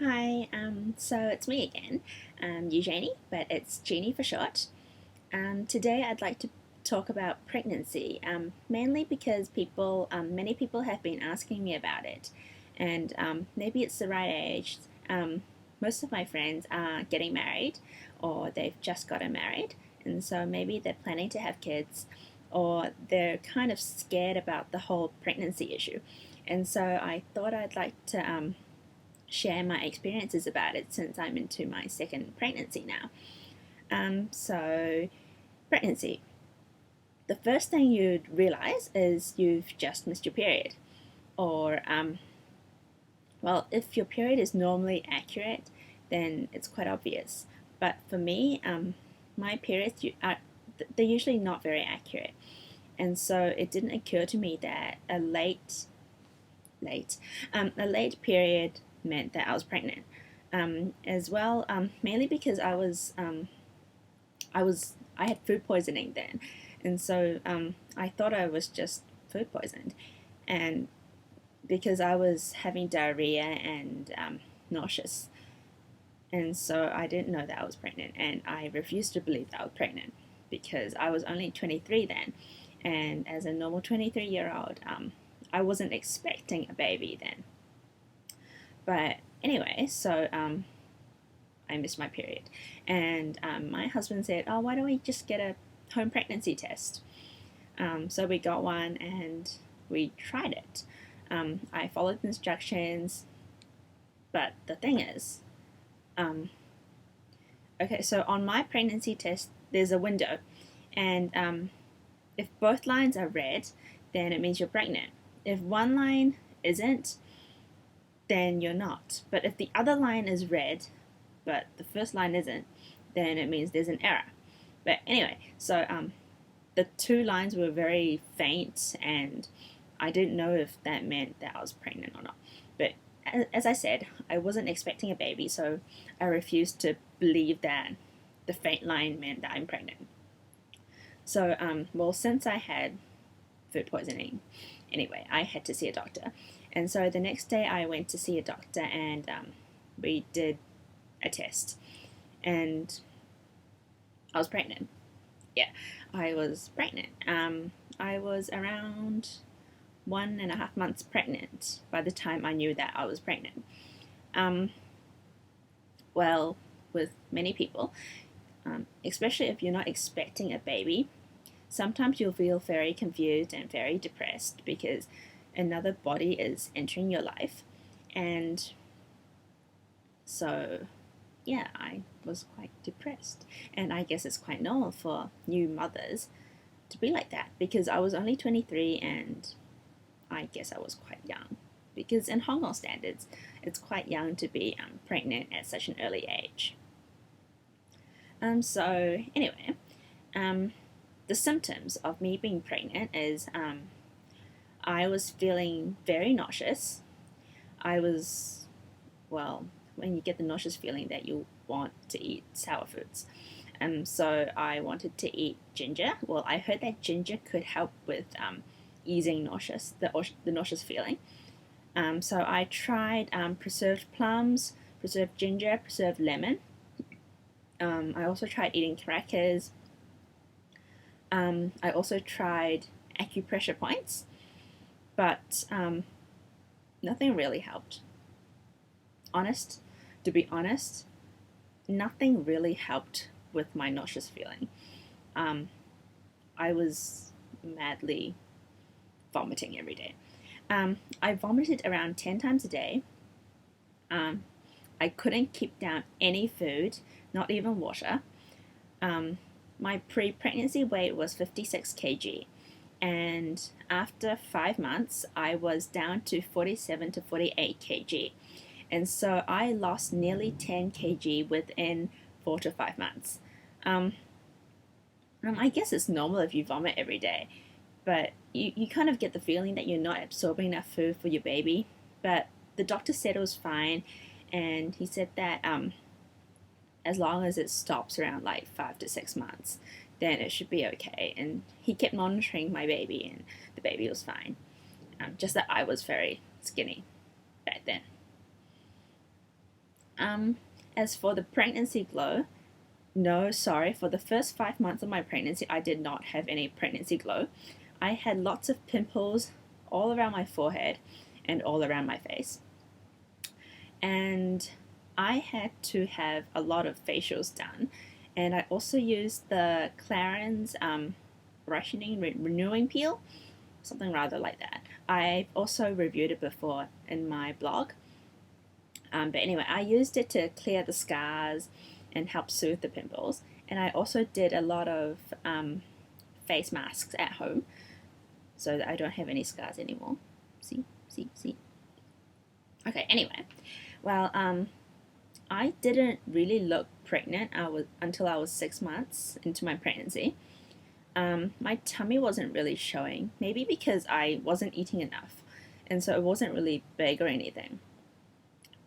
Hi, so it's me again, Eugenie, but it's Jeannie for short. Today I'd like to talk about pregnancy, mainly because many people have been asking me about it, and maybe it's the right age. Most of my friends are getting married, or they've just gotten married, and so maybe they're planning to have kids, or they're kind of scared about the whole pregnancy issue. And so I thought I'd like to share my experiences about it since I'm into my second pregnancy now. So, pregnancy. The first thing you'd realize is you've just missed your period. Or, well, if your period is normally accurate, then it's quite obvious. But for me, my periods they're usually not very accurate, and so it didn't occur to me that a late period meant that I was pregnant. As well, mainly because I had food poisoning then, and so I thought I was just food poisoned, and because I was having diarrhea and nauseous, and so I didn't know that I was pregnant, and I refused to believe that I was pregnant because I was only 23 then, and as a normal 23-year-old, I wasn't expecting a baby then. But anyway, so I missed my period. And my husband said, "Oh, why don't we just get a home pregnancy test?" So we got one and we tried it. I followed the instructions, but the thing is, um, okay, so on my pregnancy test, there's a window, and if both lines are red, then it means you're pregnant. If one line isn't, then you're not. But if the other line is red, but the first line isn't, then it means there's an error. But anyway, so the two lines were very faint, and I didn't know if that meant that I was pregnant or not. But as I said, I wasn't expecting a baby, so I refused to believe that the faint line meant that I'm pregnant. So, well, since I had food poisoning, anyway, I had to see a doctor. And so the next day I went to see a doctor, and we did a test, and I was pregnant. Yeah, I was pregnant. I was around 1.5 months pregnant by the time I knew that I was pregnant. Um, well, with many people, especially if you're not expecting a baby, sometimes you'll feel very confused and very depressed because another body is entering your life. And so, yeah, I was quite depressed. And I guess it's quite normal for new mothers to be like that because I was only 23 and I guess I was quite young. Because in Hong Kong standards, it's quite young to be pregnant at such an early age. So, anyway, um, the symptoms of me being pregnant is I was feeling very nauseous. I was, well, when you get the nauseous feeling that you want to eat sour foods. So I wanted to eat ginger. Well, I heard that ginger could help with easing the nauseous feeling. So I tried preserved plums, preserved ginger, preserved lemon. I also tried eating crackers. I also tried acupressure points, but nothing really helped. Honest, to be honest, nothing really helped with my nauseous feeling. Um, I was madly vomiting every day. I vomited around 10 times a day. Um, I couldn't keep down any food, not even water. Um, my pre pregnancy weight was 56 kg, and after 5 months, I was down to 47 to 48 kg. And so I lost nearly 10 kg within 4 to 5 months. Um, I guess it's normal if you vomit every day, but you kind of get the feeling that you're not absorbing enough food for your baby. But the doctor said it was fine, and he said that as long as it stops around like 5 to 6 months, then it should be okay. And he kept monitoring my baby, and the baby was fine. Just that I was very skinny back then. Um, as for the pregnancy glow, no, sorry, for the first 5 months of my pregnancy, I did not have any pregnancy glow. I had lots of pimples all around my forehead and all around my face. And I had to have a lot of facials done. And I also used the Clarins brightening renewing peel, something rather like that. I've also reviewed it before in my blog. But anyway, I used it to clear the scars and help soothe the pimples. And I also did a lot of face masks at home so that I don't have any scars anymore. See, see, see. Okay, anyway, well, I didn't really look pregnant until I was 6 months into my pregnancy. My tummy wasn't really showing, maybe because I wasn't eating enough, and so it wasn't really big or anything.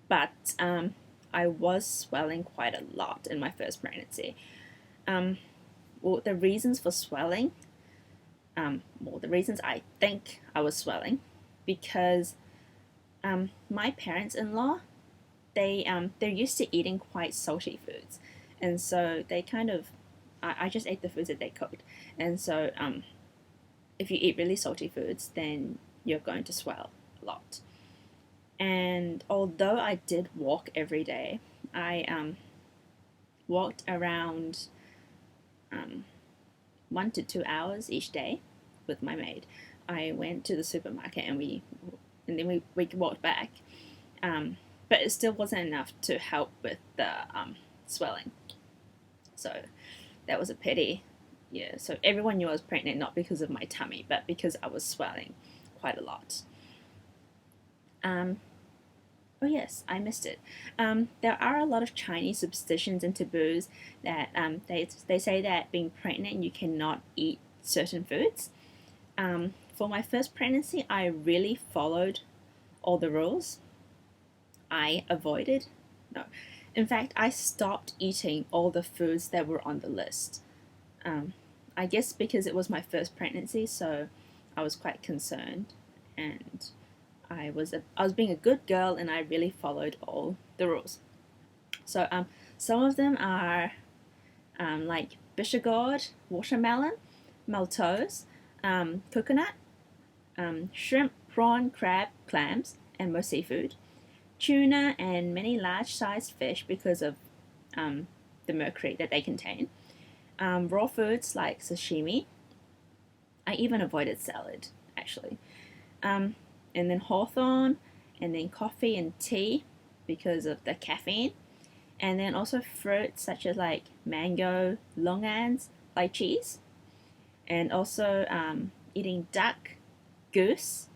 But I was swelling quite a lot in my first pregnancy. Well, the reasons for swelling, the reasons I think I was swelling, because my parents-in-law, they're used to eating quite salty foods, and so they kind of, I just ate the foods that they cooked, and so if you eat really salty foods, then you're going to swell a lot. And although I did walk every day, I walked around 1 to 2 hours each day with my maid. I went to the supermarket and then we walked back, but it still wasn't enough to help with the swelling. So that was a pity. Yeah, so everyone knew I was pregnant not because of my tummy, but because I was swelling quite a lot. Oh yes, I missed it. There are a lot of Chinese superstitions and taboos that they say that being pregnant you cannot eat certain foods. For my first pregnancy, I really followed all the rules. I avoided, no, in fact, I stopped eating all the foods that were on the list. I guess because it was my first pregnancy, so I was quite concerned, and I was being a good girl, and I really followed all the rules. So some of them are like Bishagord, watermelon, maltose, coconut, shrimp, prawn, crab, clams, and most seafood, tuna, and many large-sized fish because of the mercury that they contain. Raw foods like sashimi. I even avoided salad, actually. And then hawthorn, and then coffee and tea because of the caffeine. And then also fruits such as like mango, longans, lychees. And also eating duck, goose.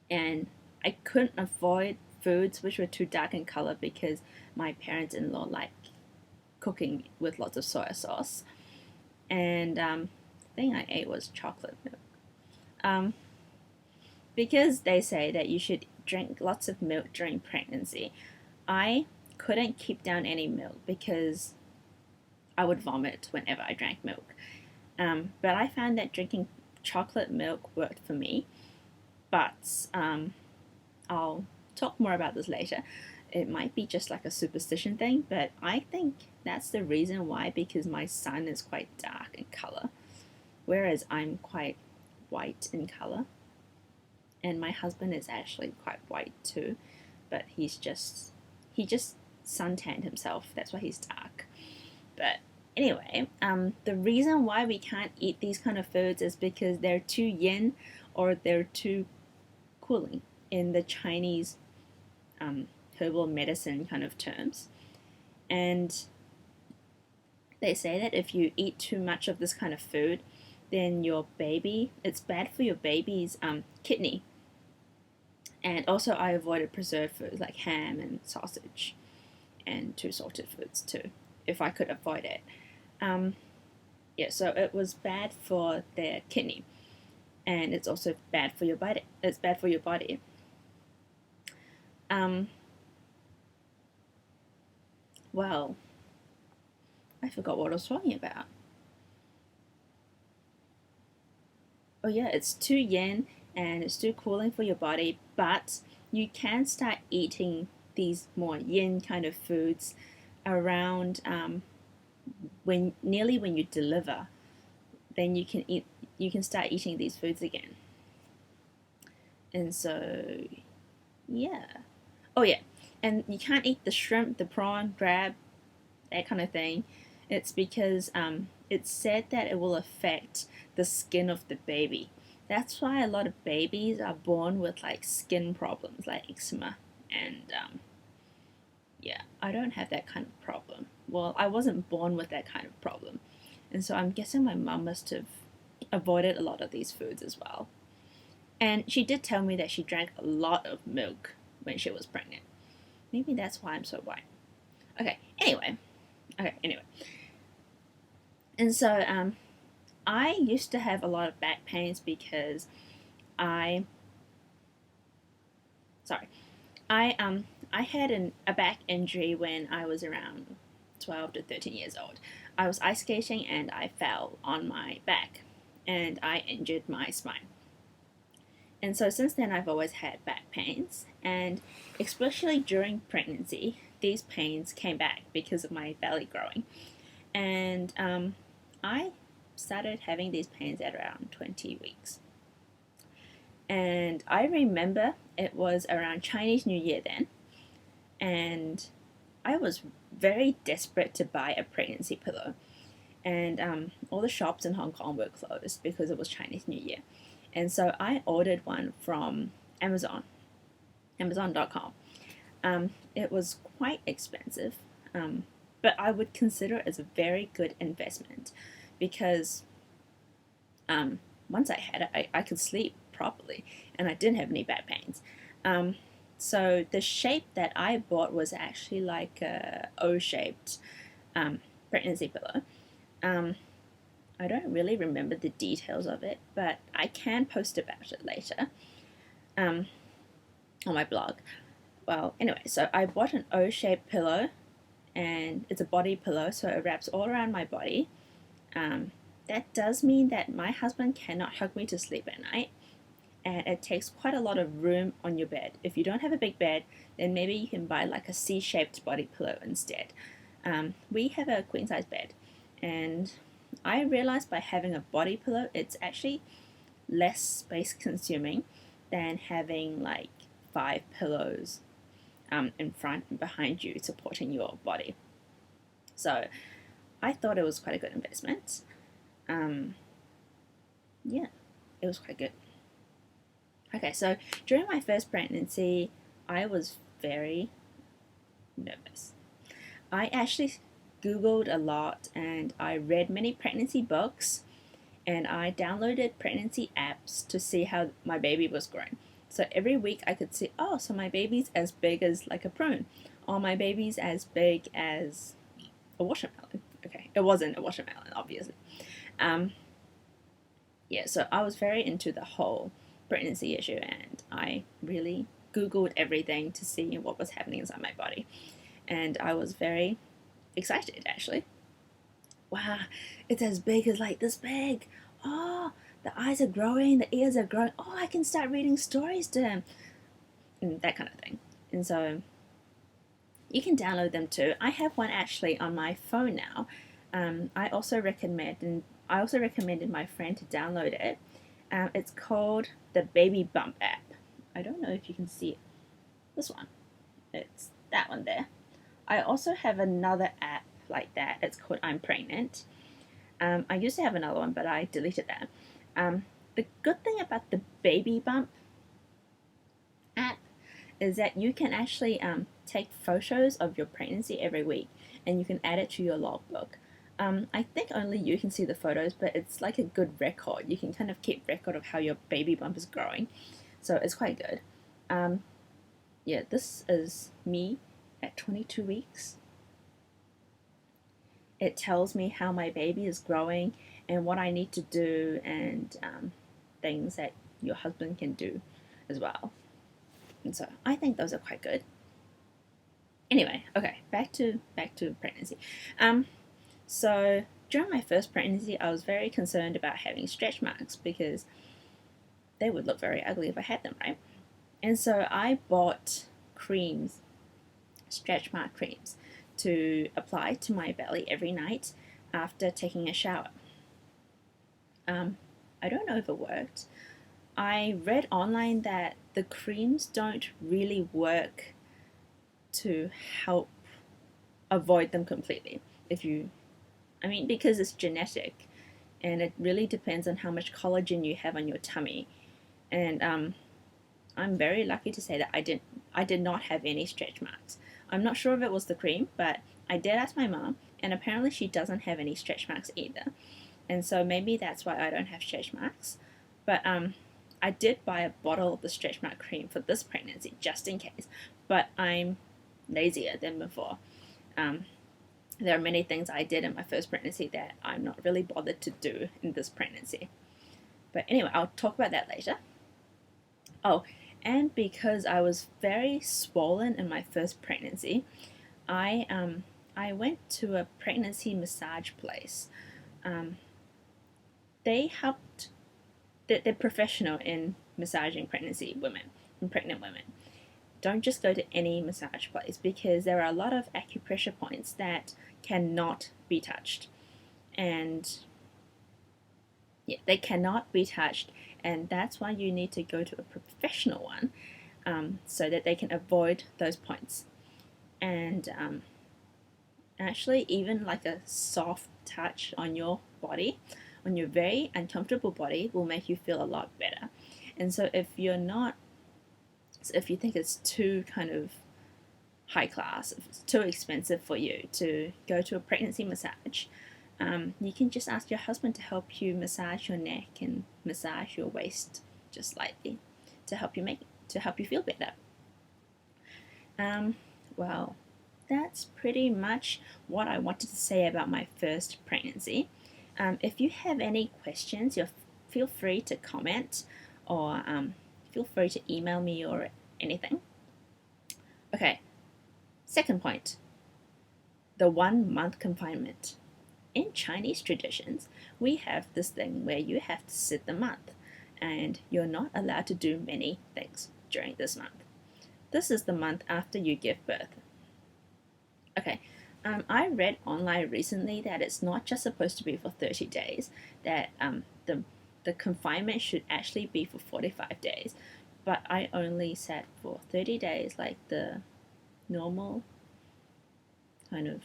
And I couldn't avoid foods which were too dark in color because my parents-in-law like cooking with lots of soy sauce. And the thing I ate was chocolate milk. Because they say that you should drink lots of milk during pregnancy, I couldn't keep down any milk because I would vomit whenever I drank milk. But I found that drinking chocolate milk worked for me. But I'll talk more about this later. It might be just like a superstition thing, but I think that's the reason why, because my son is quite dark in color, whereas I'm quite white in color. And my husband is actually quite white too, but he just suntanned himself. That's why he's dark. But anyway, the reason why we can't eat these kind of foods is because they're too yin or they're too cooling in the Chinese herbal medicine kind of terms. And they say that if you eat too much of this kind of food, then it's bad for your baby's kidney. And also I avoided preserved foods like ham and sausage and too salted foods too, if I could avoid it. So it was bad for their kidney, and it's also bad for your body. It's bad for your body. Well, I forgot what I was talking about. Oh yeah, it's too yin and it's too cooling for your body, but you can start eating these more yin kind of foods around when you deliver, then you can start eating these foods again. And so yeah. Oh yeah. And you can't eat the shrimp, the prawn, crab, that kind of thing. It's because it's said that it will affect the skin of the baby. That's why a lot of babies are born with like skin problems like eczema. And yeah, I don't have that kind of problem. Well, I wasn't born with that kind of problem. And so I'm guessing my mum must have avoided a lot of these foods as well. And she did tell me that she drank a lot of milk when she was pregnant. Maybe that's why I'm so white. Okay, anyway. And so I used to have a lot of back pains because I sorry. I had a back injury when I was around 12 to 13 years old. I was ice skating and I fell on my back and I injured my spine. And so since then, I've always had back pains, and especially during pregnancy, these pains came back because of my belly growing. And I started having these pains at around 20 weeks. And I remember it was around Chinese New Year then, and I was very desperate to buy a pregnancy pillow. And all the shops in Hong Kong were closed because it was Chinese New Year. And so I ordered one from Amazon.com. It was quite expensive, but I would consider it as a very good investment because once I had it, I could sleep properly and I didn't have any back pains. So the shape that I bought was actually like a O-shaped pregnancy pillow. I don't really remember the details of it, but I can post about it later on my blog. Well, anyway, so I bought an O-shaped pillow, and it's a body pillow, so it wraps all around my body. That does mean that my husband cannot hug me to sleep at night, and it takes quite a lot of room on your bed. If you don't have a big bed, then maybe you can buy like a C-shaped body pillow instead. We have a queen-size bed, and I realized by having a body pillow, it's actually less space consuming than having like 5 pillows in front and behind you supporting your body. So I thought it was quite a good investment. Yeah, it was quite good. Okay, so during my first pregnancy, I was very nervous. I actually Googled a lot and I read many pregnancy books and I downloaded pregnancy apps to see how my baby was growing. So every week I could see, oh, so my baby's as big as like a prune, or my baby's as big as a watermelon. Okay, it wasn't a watermelon, obviously. Yeah, so I was very into the whole pregnancy issue and I really Googled everything to see what was happening inside my body. And I was very excited actually. Wow, it's as big as like this big. Oh, the eyes are growing, the ears are growing. Oh, I can start reading stories to him. And that kind of thing. And so you can download them too. I have one actually on my phone now. I also recommended my friend to download it. It's called the Baby Bump app. I don't know if you can see it. This one. It's that one there. I also have another app like that. It's called I'm Pregnant. I used to have another one, but I deleted that. The good thing about the Baby Bump app is that you can actually take photos of your pregnancy every week and you can add it to your logbook. I think only you can see the photos, but it's like a good record. You can kind of keep record of how your baby bump is growing. So it's quite good. Yeah, this is me at 22 weeks. It tells me how my baby is growing and what I need to do and things that your husband can do as well. And so I think those are quite good. Anyway, okay, back to pregnancy. So during my first pregnancy, I was very concerned about having stretch marks because they would look very ugly if I had them, right? And so I bought creams stretch mark creams to apply to my belly every night after taking a shower. I don't know if it worked. I read online that the creams don't really work to help avoid them completely. Because it's genetic, and it really depends on how much collagen you have on your tummy. And I'm very lucky to say that I did not have any stretch marks. I'm not sure if it was the cream, but I did ask my mom, and apparently she doesn't have any stretch marks either. And so maybe that's why I don't have stretch marks. But I did buy a bottle of the stretch mark cream for this pregnancy just in case. But I'm lazier than before. There are many things I did in my first pregnancy that I'm not really bothered to do in this pregnancy. But anyway, I'll talk about that later. Oh, and because I was very swollen in my first pregnancy, I went to a pregnancy massage place. They helped. They're professional in massaging pregnant women. Don't just go to any massage place, because there are a lot of acupressure points that cannot be touched, and yeah, they cannot be touched, and that's why you need to go to a professional one, so that they can avoid those points. And actually, even like a soft touch on your body, on your very uncomfortable body, will make you feel a lot better. And so if you think it's too kind of high class, if it's too expensive for you to go to a pregnancy massage, you can just ask your husband to help you massage your neck and massage your waist just slightly to help you feel better. Well, that's pretty much what I wanted to say about my first pregnancy. If you have any questions, feel free to comment, or feel free to email me or anything. Okay, second point, the 1 month confinement. In Chinese traditions, we have this thing where you have to sit the month, and you're not allowed to do many things during this month. This is the month after you give birth. Okay, I read online recently that it's not just supposed to be for 30 days, that the confinement should actually be for 45 days, but I only sat for 30 days, like the normal kind of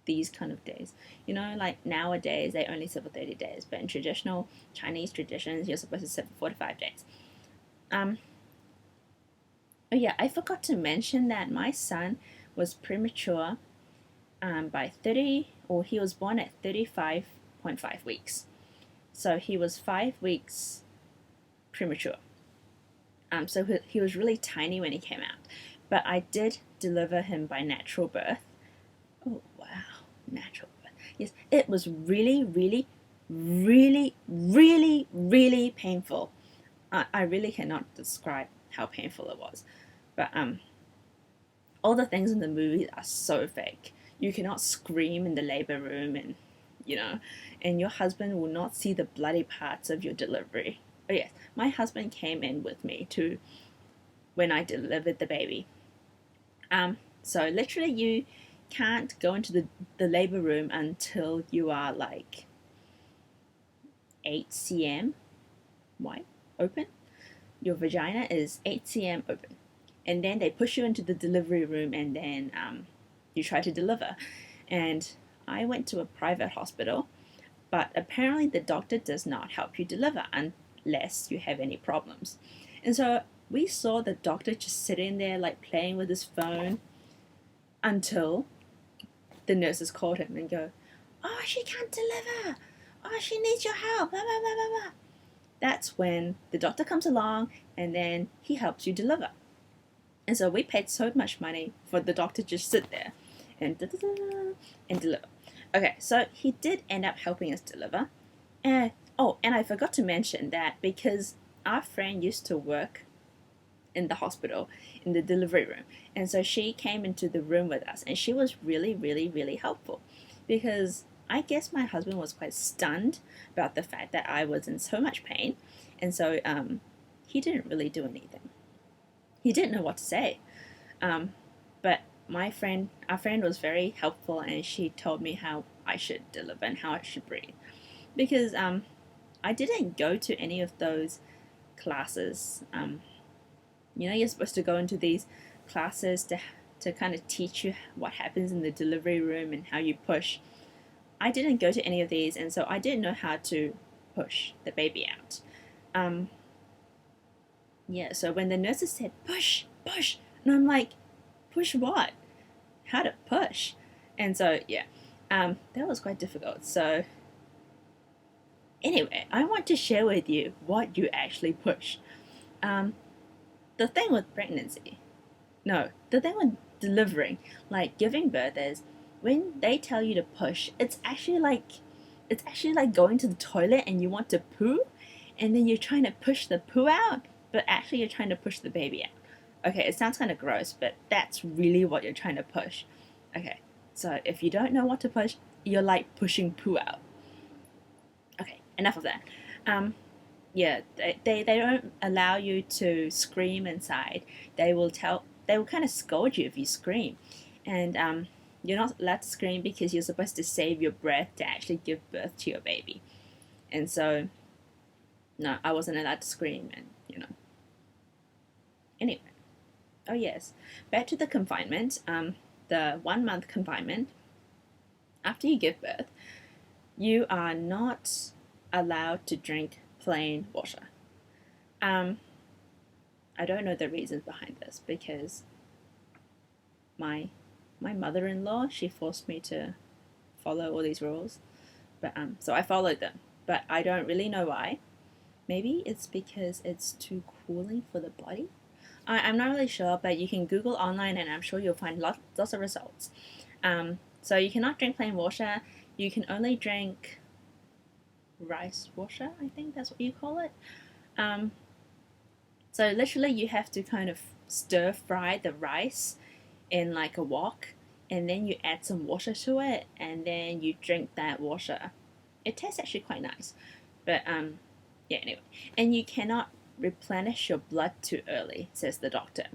these kind of days. Like nowadays they only sit for 30 days, but in traditional Chinese traditions you're supposed to sit for 45 days. Oh yeah, I forgot to mention that my son was premature by 30, or he was born at 35.5 weeks. So he was 5 weeks premature. So he was really tiny when he came out. But I did deliver him by natural birth. Oh, wow, natural birth. Yes, it was really, really, really, really, really painful. I really cannot describe how painful it was. But all the things in the movies are so fake. You cannot scream in the labor room, and and your husband will not see the bloody parts of your delivery. Oh yes, my husband came in with me too when I delivered the baby. So literally you can't go into the labor room until you are like 8 cm wide open. Your vagina is 8 cm open. And then they push you into the delivery room, and then you try to deliver. And I went to a private hospital, but apparently the doctor does not help you deliver unless you have any problems. And so we saw the doctor just sitting there like playing with his phone until the nurses called him and go, "Oh, she can't deliver. Oh, she needs your help, blah, blah, blah, blah, blah." That's when the doctor comes along, and then he helps you deliver. And so we paid so much money for the doctor to just sit there and deliver. Okay, so he did end up helping us deliver. And I forgot to mention that because our friend used to work in the hospital, in the delivery room, and so she came into the room with us, and she was really, really, really helpful, because I guess my husband was quite stunned about the fact that I was in so much pain, and so he didn't really do anything. He didn't know what to say. But our friend was very helpful, and she told me how I should deliver and how I should breathe. Because I didn't go to any of those classes. You're supposed to go into these classes to kind of teach you what happens in the delivery room and how you push. I didn't go to any of these, and so I didn't know how to push the baby out. So when the nurses said push, push, and I'm like, push what? How to push? And so that was quite difficult. So anyway, I want to share with you what you actually push. The thing with pregnancy, no, the thing with delivering, like giving birth, is when they tell you to push, it's actually like going to the toilet and you want to poo, and then you're trying to push the poo out, but actually you're trying to push the baby out. Okay, it sounds kind of gross, but that's really what you're trying to push. Okay, so if you don't know what to push, you're like pushing poo out. Okay, enough of that. They don't allow you to scream inside. They will kind of scold you if you scream, and you're not allowed to scream because you're supposed to save your breath to actually give birth to your baby. And so, no, I wasn't allowed to scream, and Anyway, oh yes, back to the confinement. The 1 month confinement. After you give birth, you are not allowed to drink plain water. I don't know the reasons behind this because my mother-in-law, she forced me to follow all these rules, but so I followed them, but I don't really know why. Maybe it's because it's too cooling for the body. I'm not really sure, but you can Google online and I'm sure you'll find lots of results. So you cannot drink plain water. You can only drink rice water, I think that's what you call it. So literally you have to kind of stir fry the rice in like a wok, and then you add some water to it, and then you drink that water. It tastes actually quite nice, but anyway. And you cannot replenish your blood too early, says the doctor,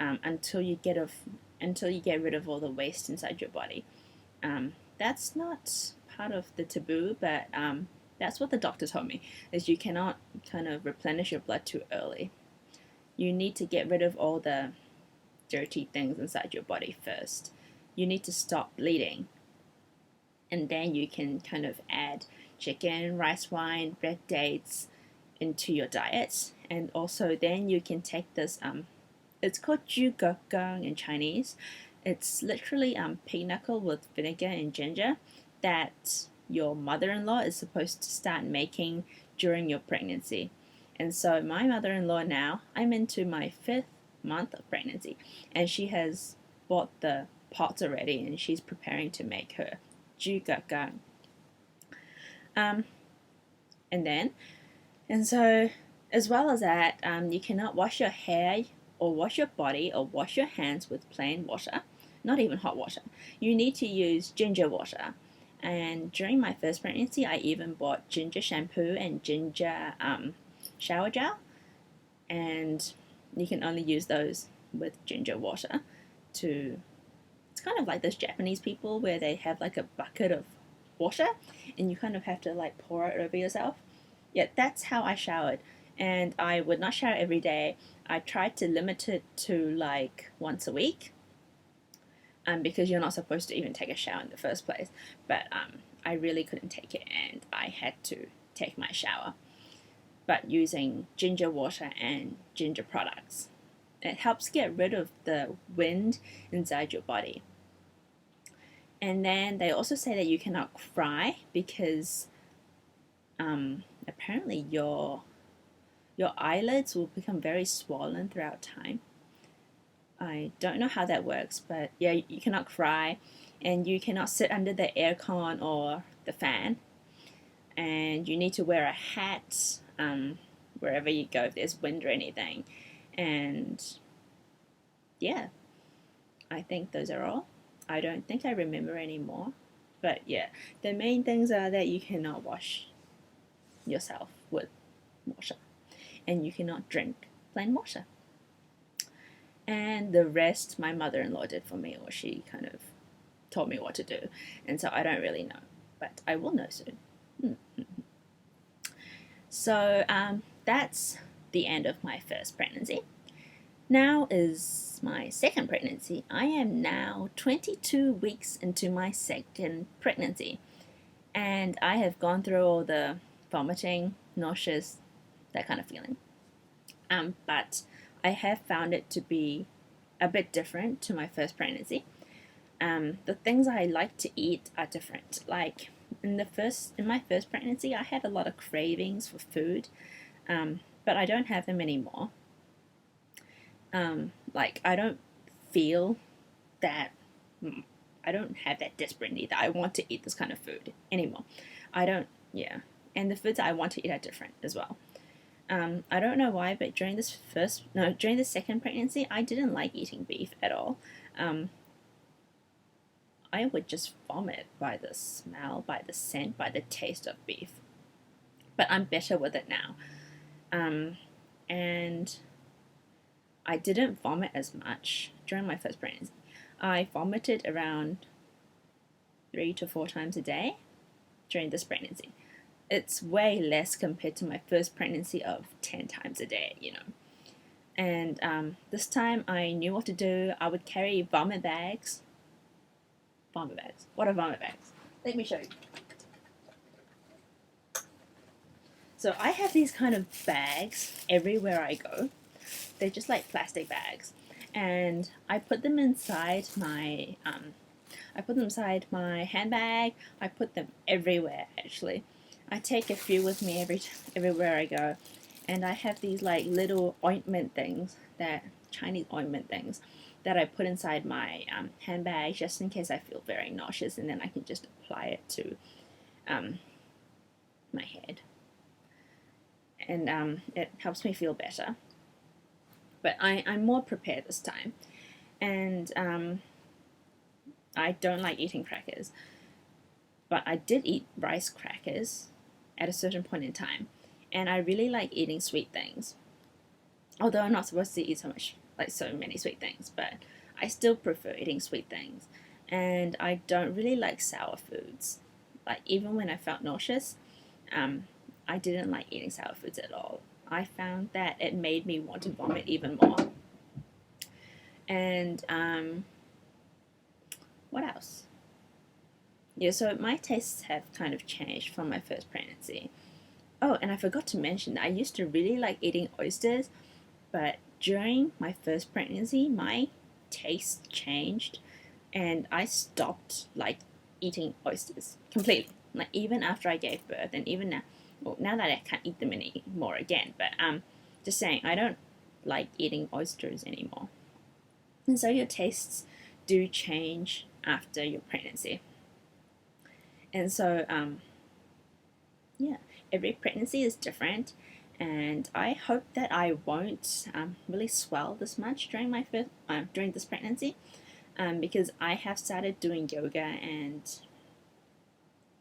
until you get rid of all the waste inside your body. That's not part of the taboo, but that's what the doctor told me, is you cannot kind of replenish your blood too early. You need to get rid of all the dirty things inside your body first. You need to stop bleeding, and then you can kind of add chicken, rice wine, red dates into your diet. And also then you can take this it's called 猪腳薑 in Chinese. It's literally pig knuckle with vinegar and ginger that your mother-in-law is supposed to start making during your pregnancy. And so my mother-in-law now, I'm into my 5th month of pregnancy, and she has bought the pots already, and she's preparing to make her 豬腳薑. And so as well as that, you cannot wash your hair or wash your body or wash your hands with plain water, not even hot water. You need to use ginger water. And during my first pregnancy, I even bought ginger shampoo and ginger shower gel, and you can only use those with ginger water. It's kind of like those Japanese people where they have like a bucket of water and you kind of have to like pour it over yourself. Yeah, that's how I showered, and I would not shower every day. I tried to limit it to like once a week, because you're not supposed to even take a shower in the first place. But I really couldn't take it, and I had to take my shower, but using ginger water and ginger products. It helps get rid of the wind inside your body. And then they also say that you cannot cry because apparently your eyelids will become very swollen throughout time. I don't know how that works, but yeah, you cannot cry, and you cannot sit under the aircon or the fan, and you need to wear a hat wherever you go if there's wind or anything. And yeah, I think those are all. I don't think I remember any more, but yeah, the main things are that you cannot wash yourself with water, and you cannot drink plain water. and the rest my mother-in-law did for me, or she kind of told me what to do. And so I don't really know, but I will know soon. So that's the end of my first pregnancy. Now is my second pregnancy. I am now 22 weeks into my second pregnancy, and I have gone through all the vomiting, nauseous, that kind of feeling. But I have found it to be a bit different to my first pregnancy. The things I like to eat are different. Like in my first pregnancy, I had a lot of cravings for food, but I don't have them anymore. Like I don't feel that I don't have that desperate need that I want to eat this kind of food anymore. I don't, yeah. And the foods that I want to eat are different as well. I don't know why, but during the second pregnancy, I didn't like eating beef at all. I would just vomit by the smell, by the scent, by the taste of beef. But I'm better with it now. And I didn't vomit as much during my first pregnancy. I vomited around 3 to 4 times a day during this pregnancy. It's way less compared to my first pregnancy of 10 times a day, you know. And this time I knew what to do. I would carry vomit bags. Vomit bags. What are vomit bags? Let me show you. So I have these kind of bags everywhere I go. They're just like plastic bags. And I put them inside my handbag. I put them everywhere actually. I take a few with me everywhere I go, and I have these like little ointment things, that Chinese ointment things, that I put inside my handbag just in case I feel very nauseous, and then I can just apply it to my head, and it helps me feel better. But I'm more prepared this time, and I don't like eating crackers, but I did eat rice crackers at a certain point in time, and I really like eating sweet things. Although I'm not supposed to eat so many sweet things, but I still prefer eating sweet things. And I don't really like sour foods. Like even when I felt nauseous, I didn't like eating sour foods at all. I found that it made me want to vomit even more. And what else? Yeah, so my tastes have kind of changed from my first pregnancy. Oh, and I forgot to mention that I used to really like eating oysters, but during my first pregnancy, my taste changed, and I stopped like eating oysters completely. Like even after I gave birth, and even now, well, now that I can't eat them anymore again. But just saying, I don't like eating oysters anymore. And so your tastes do change after your pregnancy. And so, yeah, every pregnancy is different, and I hope that I won't really swell this much during during this pregnancy, because I have started doing yoga, and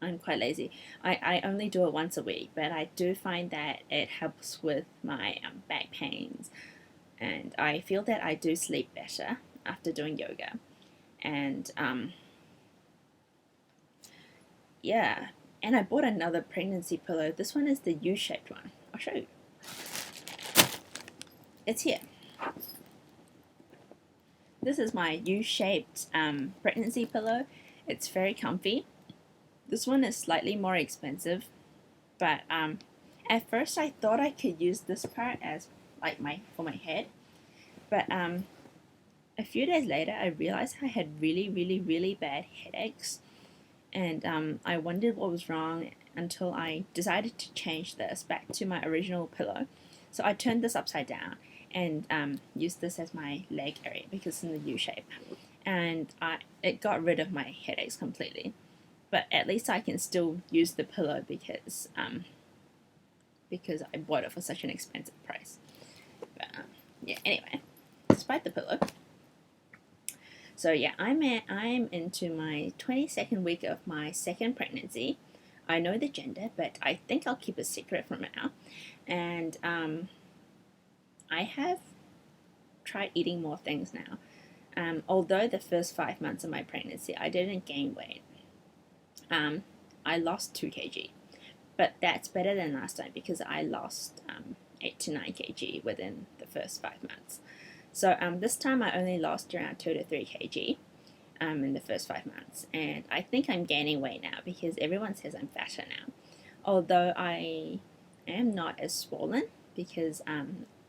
I'm quite lazy. I only do it once a week, but I do find that it helps with my back pains, and I feel that I do sleep better after doing yoga, and yeah. And I bought another pregnancy pillow. This one is the U-shaped one. I'll show you. It's here. This is my U-shaped pregnancy pillow. It's very comfy. This one is slightly more expensive, but at first I thought I could use this part as like for my head, but a few days later I realized I had really, really, really bad headaches. And I wondered what was wrong until I decided to change this back to my original pillow. So I turned this upside down and used this as my leg area because it's in the U shape. And it got rid of my headaches completely. But at least I can still use the pillow because I bought it for such an expensive price. But yeah, anyway, despite the pillow. So yeah, I'm into my 22nd week of my second pregnancy. I know the gender, but I think I'll keep a secret from now. And I have tried eating more things now. Although the first 5 months of my pregnancy, I didn't gain weight. I lost 2 kg, but that's better than last time because I lost 8 to 9 kg within the first 5 months. So this time I only lost around 2 to 3 kg in the first 5 months, and I think I'm gaining weight now because everyone says I'm fatter now. Although I am not as swollen because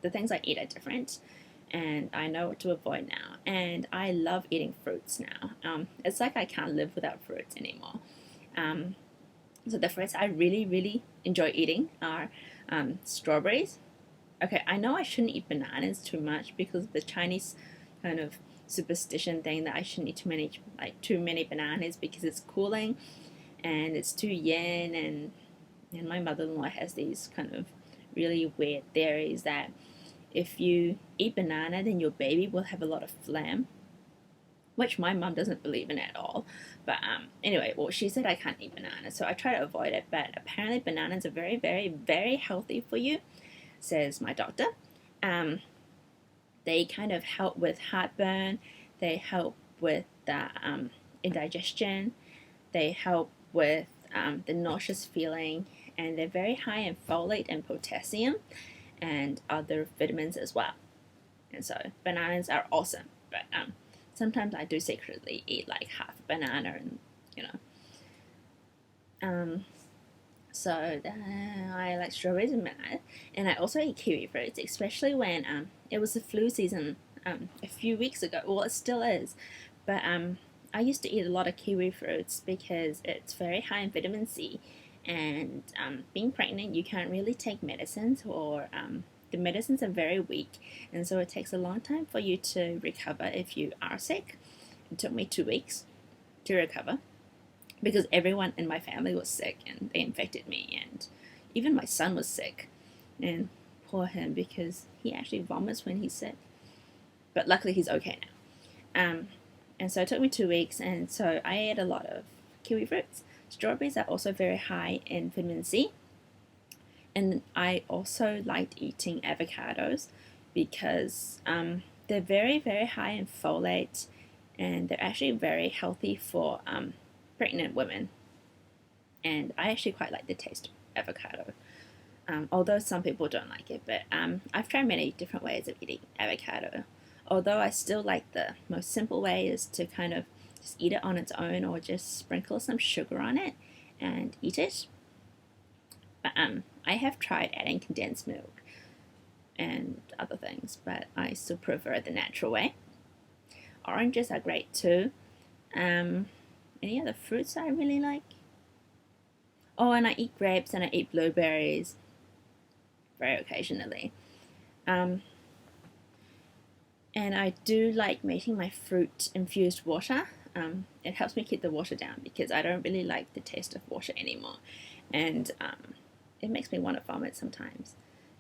the things I eat are different, and I know what to avoid now. And I love eating fruits now. It's like I can't live without fruits anymore. So the fruits I really, really enjoy eating are strawberries. Okay, I know I shouldn't eat bananas too much because of the Chinese kind of superstition thing that I shouldn't eat too many bananas because it's cooling and it's too yin, and my mother-in-law has these kind of really weird theories that if you eat banana then your baby will have a lot of phlegm, which my mum doesn't believe in at all. But anyway, well, she said I can't eat bananas, so I try to avoid it. But apparently bananas are very, very, very healthy for you, says my doctor. They kind of help with heartburn, they help with the indigestion, they help with the nauseous feeling, and they're very high in folate and potassium and other vitamins as well. And so bananas are awesome, but sometimes I do secretly eat like half a banana, and so I like strawberries and bananas, and I also eat kiwi fruits, especially when it was the flu season a few weeks ago. Well, it still is, but I used to eat a lot of kiwi fruits because it's very high in vitamin C, and being pregnant, you can't really take medicines, or the medicines are very weak, and so it takes a long time for you to recover if you are sick. It took me 2 weeks to recover because everyone in my family was sick and they infected me, and even my son was sick, and poor him because he actually vomits when he's sick, but luckily he's okay now. And so it took me 2 weeks, and so I ate a lot of kiwi fruits. Strawberries are also very high in vitamin C, and I also liked eating avocados because they're very, very high in folate, and they're actually very healthy for pregnant women. And I actually quite like the taste of avocado, although some people don't like it. But I've tried many different ways of eating avocado. Although I still like the most simple way is to kind of just eat it on its own, or just sprinkle some sugar on it and eat it. But I have tried adding condensed milk and other things, but I still prefer the natural way. Oranges are great too. Any other fruits I really like? Oh, and I eat grapes and I eat blueberries very occasionally. And I do like making my fruit infused water. It helps me keep the water down because I don't really like the taste of water anymore, and it makes me want to vomit sometimes.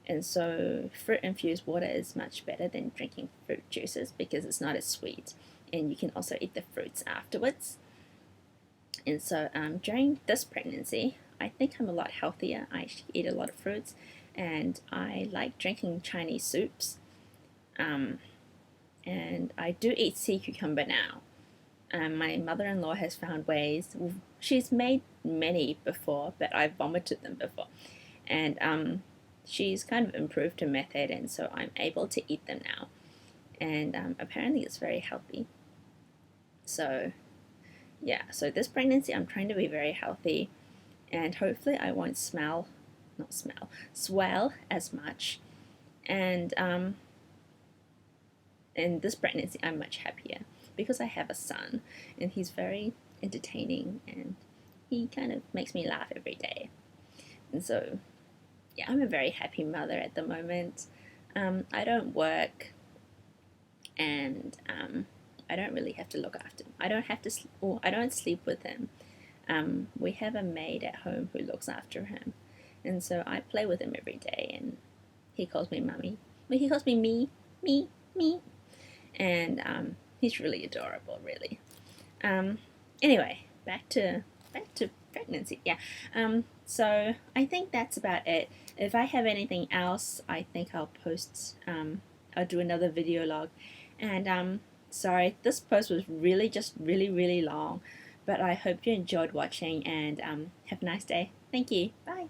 And so fruit infused water is much better than drinking fruit juices because it's not as sweet, and you can also eat the fruits afterwards. And so during this pregnancy, I think I'm a lot healthier. I actually eat a lot of fruits, and I like drinking Chinese soups. And I do eat sea cucumber now. My mother-in-law has found ways. She's made many before, but I've vomited them before. And she's kind of improved her method, and so I'm able to eat them now. And apparently it's very healthy. So yeah, so this pregnancy I'm trying to be very healthy, and hopefully I won't swell as much. And in this pregnancy I'm much happier because I have a son, and he's very entertaining, and he kind of makes me laugh every day. And so yeah, I'm a very happy mother at the moment. I don't work, and I don't really have to look after him. I don't have to I don't sleep with him. We have a maid at home who looks after him, and so I play with him every day, and he calls me mummy. Well, he calls me me, and he's really adorable, really. Anyway, back to pregnancy. Yeah. So I think that's about it. If I have anything else, I think I'll post I'll do another video log. And sorry, this post was really just really long, but I hope you enjoyed watching, and have a nice day. Thank you. Bye.